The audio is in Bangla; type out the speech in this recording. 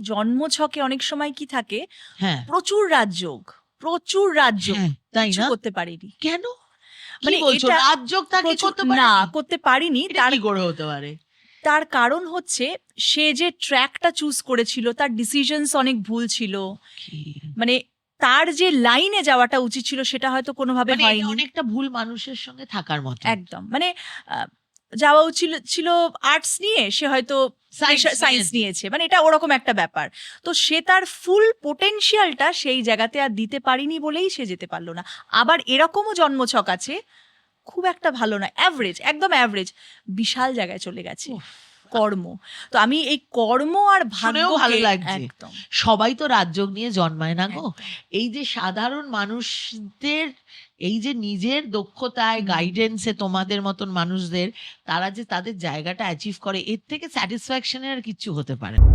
জন্মছকে অনেক সময় কি থাকে, হ্যাঁ প্রচুর রাজযোগ, প্রচুর রাজযোগ, হ্যাঁ, তাই কিছু না? করতে পারিনি। কেন? কি মানে বলছো, এটা রাজযোগ তাকে প্রচুর করতে না পারেনি? করতে পারিনি। এটা কি করে হতে পারে? তার কারণ হচ্ছে সে যে ট্র্যাকটা চুজ করেছিল তার ডিসিশনস অনেক ভুল ছিল। কি? মানে তার যে লাইনে যাওয়াটা উচিত ছিল সেটা হয়তো কোনোভাবে মানে এটা হয়নি। অনেকটা ভুল মানুষের সঙ্গে থাকার মতো। একদম মানে আহ, যাওয়া উচিত ছিল আর্টস নিয়ে, সে হয়তো সায়েন্স নিয়েছে, মানে এটা ওরকম একটা ব্যাপার। তো সে তার ফুল পোটেনশিয়ালটা সেই জায়গাতে আর দিতে পারিনি বলেই সে যেতে পারলো না। আবার এরকমও জন্মছক আছে খুব একটা ভালো না, অ্যাভারেজ, একদম অ্যাভারেজ, বিশাল জায়গায় চলে গেছে উফ, কর্ম। তো আমি এই কর্ম আর শুনেও ভালো ভাগ্যকে লাগছে। একদম সবাই তো রাজযোগ নিয়ে জন্মায় না গো। একদম। এই যে সাধারণ মানুষদের এই যে নিজের দক্ষতায় হুম। গাইডেন্সে তোমাদের মতন মানুষদের, তারা যে তাদের জায়গাটা অ্যাচিভ করে, এর থেকে স্যাটিসফ্যাকশনের আর কিচ্ছু হতে পারে না।